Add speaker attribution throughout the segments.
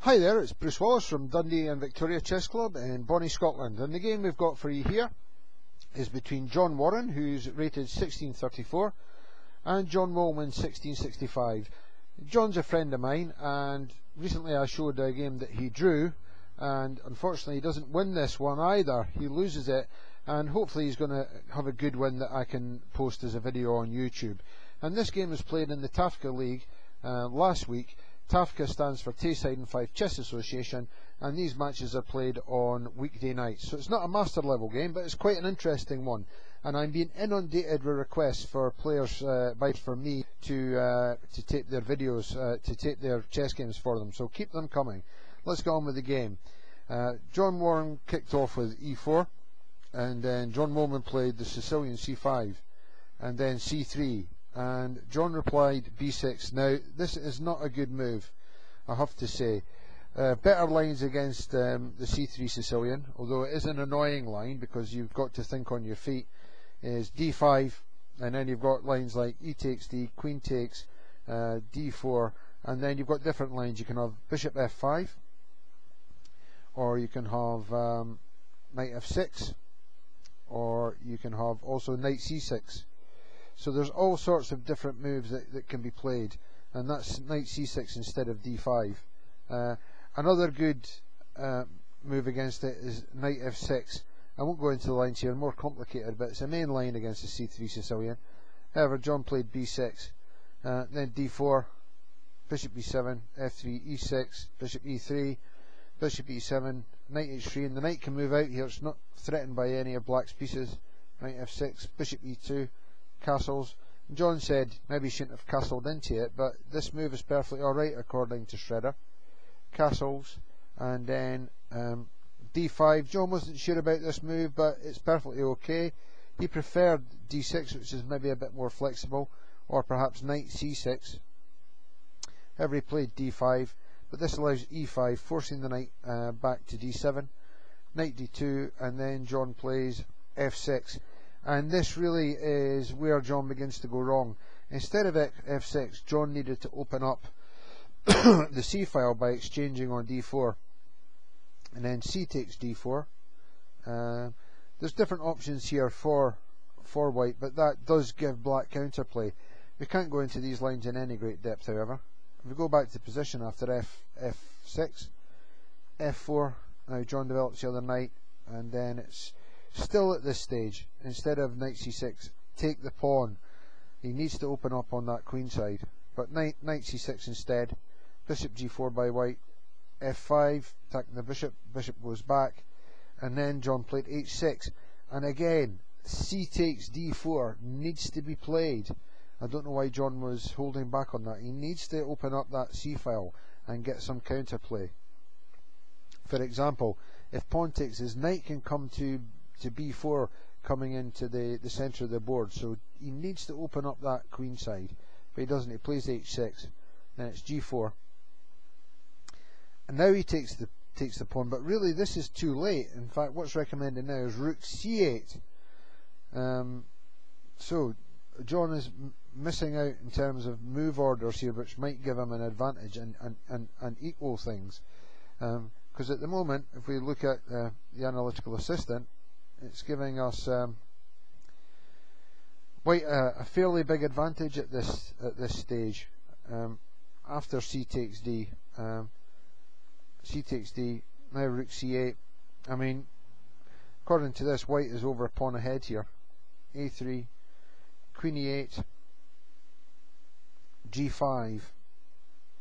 Speaker 1: Hi there, it's Bruce Wallace from Dundee and Victoria Chess Club in Bonnie, Scotland, and the game we've got for you here is between John Warren, who's rated 1634, and John Wilman 1665. John's a friend of mine, and recently I showed a game that he drew, and unfortunately he doesn't win this one either. He loses it, and hopefully he's going to have a good win that I can post as a video on YouTube. And this game was played in the TAFCA League last week. TAFCA stands for Tayside and Fife Chess Association, and these matches are played on weekday nights. So it's not a master level game, but it's quite an interesting one. And I'm being inundated with requests for players for me to tape their videos, to tape their chess games for them. So keep them coming. Let's get on with the game. John Warren kicked off with e4, and then John Wilman played the Sicilian c5, and then c3. And John replied b6. Now this is not a good move, I have to say. Better lines against the c3 Sicilian, although it is an annoying line because you've got to think on your feet, is d5, and then you've got lines like e takes d, queen takes, d4, and then you've got different lines. You can have bishop f5, or you can have knight f6, or you can have also knight c6. So there's all sorts of different moves that can be played, and that's knight c6 instead of d5. Another good move against it is knight f6. I won't go into the lines here, more complicated, but it's a main line against the c3 Sicilian. However, John played b6, then d4, bishop b7, f3, e6, bishop e3, bishop e7, knight h3, and the knight can move out here. It's not threatened by any of black's pieces. Knight f6, bishop e2, castles. John said maybe he shouldn't have castled into it, but this move is perfectly alright according to Shredder. Castles, and then d5. John wasn't sure about this move, but it's perfectly okay. He preferred d6, which is maybe a bit more flexible, or perhaps knight c6. However, he played d5, but this allows e5, forcing the knight back to d7, knight d2, and then John plays f6. And this really is where John begins to go wrong. Instead of f6, John needed to open up the c file by exchanging on d4, and then c takes d4. There's different options here for white, but that does give black counterplay. We can't go into these lines in any great depth, however. If we go back to position after f6, f4, now John develops the other knight, and then it's still at this stage, instead of knight c6, take the pawn. He needs to open up on that queen side, but knight c6 instead. Bishop g4 by white, f5, attacking the bishop, bishop goes back, and then John played h6, and again c takes d4 needs to be played. I don't know why John was holding back on that. He needs to open up that c file and get some counterplay. For example, if pawn takes, his knight can come to b4, coming into the centre of the board, so he needs to open up that queen side, but he doesn't. He plays h6, then it's g4, and now he takes the pawn, but really this is too late. In fact, what's recommended now is rook c8. So John is missing out in terms of move orders here, which might give him an advantage and equal things, because at the moment, if we look at the analytical assistant, it's giving us quite a fairly big advantage at this stage. After c takes d, now rook c8. I mean, according to this, white is over a pawn ahead here. a3, queen e8, g5,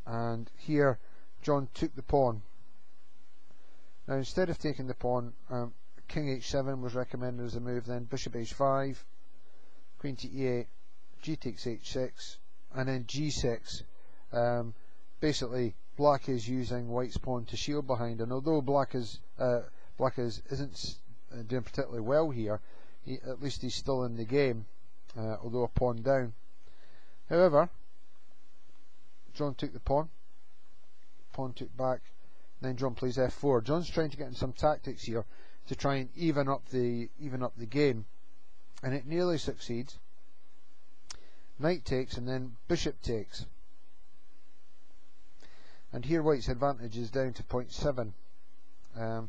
Speaker 1: and here John took the pawn. Now instead of taking the pawn, king h7 was recommended as a move, then bishop h5, queen to e8, g takes h6, and then g6. Basically, black is using white's pawn to shield behind, and although black isn't doing particularly well here, at least he's still in the game, although a pawn down. However, John took the pawn took back, then John plays f4. John's trying to get in some tactics here to try and even up the game, and it nearly succeeds. Knight takes, and then bishop takes. and here white's advantage is down to 0.7.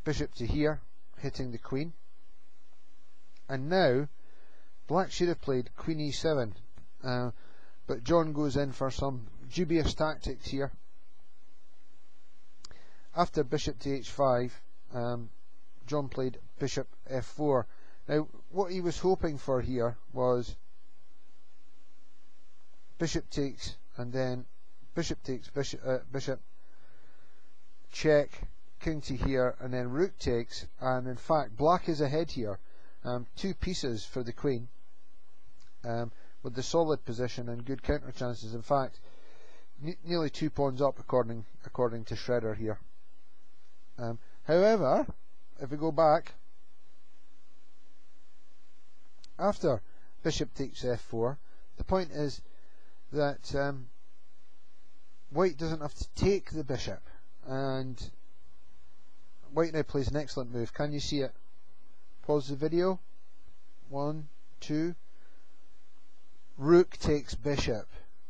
Speaker 1: Bishop to here, hitting the queen, and now black should have played queen e7, but John goes in for some dubious tactics here. After bishop to h5, John played bishop f4. Now what he was hoping for here was bishop takes, and then bishop takes bishop, check, king to here, and then rook takes, and in fact black is ahead here, 2 pieces for the queen, with the solid position and good counter chances. In fact, nearly 2 pawns up according to Shredder here. However, if we go back, after bishop takes f4, the point is that white doesn't have to take the bishop, and white now plays an excellent move. Can you see it? Pause the video. 1, 2. Rook takes bishop,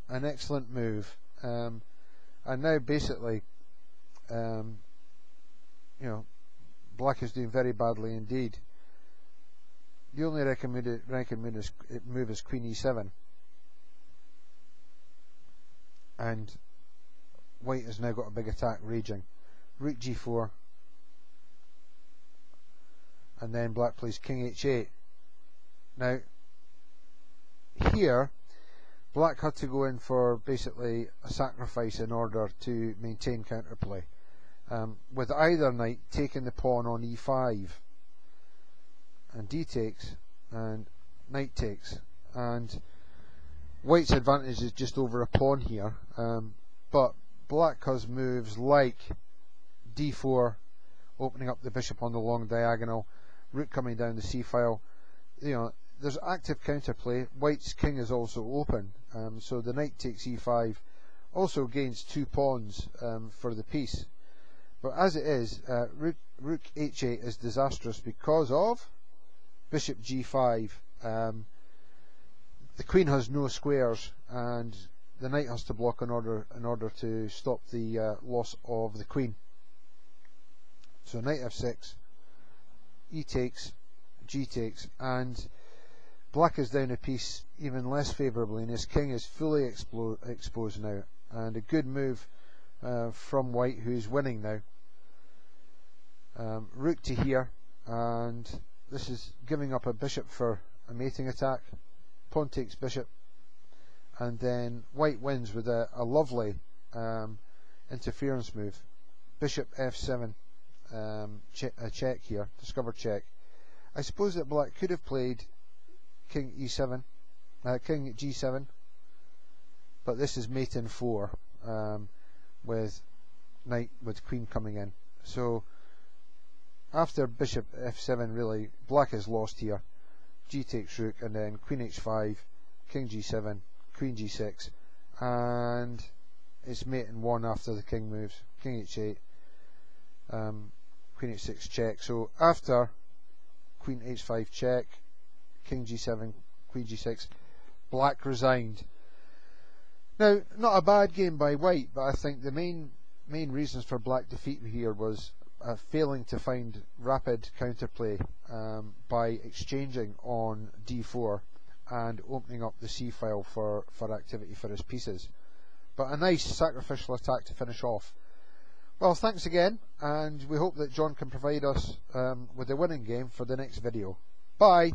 Speaker 1: an excellent move. And now basically, black is doing very badly indeed. The only recommended move is queen e7, and white has now got a big attack raging. Rook g4, and then black plays king h8. Now here black had to go in for basically a sacrifice in order to maintain counterplay, with either knight taking the pawn on e5, and d takes, and knight takes, and white's advantage is just over a pawn here, but black has moves like d4, opening up the bishop on the long diagonal, rook coming down the c-file. There's active counterplay. White's king is also open, so the knight takes e5 also gains 2 pawns for the piece. But as it is, rook h8 is disastrous because of bishop g5. The queen has no squares, and the knight has to block in order to stop the loss of the queen. So knight f6, e takes, g takes, and black is down a piece even less favourably, and his king is fully exposed now, and a good move from white, who's winning now. Rook to here, and this is giving up a bishop for a mating attack. Pawn takes bishop, and then white wins with a lovely interference move. Bishop f7, a check here, discovered check. I suppose that black could have played king e7, king g7, but this is mate in 4, with knight with queen coming in. So after bishop f7, really black is lost here. G takes rook, and then queen h5, king g7, queen g6, and it's mate in 1 after the king moves. King h8, queen h6 check. So after queen h5 check, king g7, queen g6, black resigned. Now, not a bad game by white, but I think the main reasons for black defeat here was failing to find rapid counterplay by exchanging on d4 and opening up the c-file for activity for his pieces. But a nice sacrificial attack to finish off. Well, thanks again, and we hope that John can provide us with a winning game for the next video. Bye!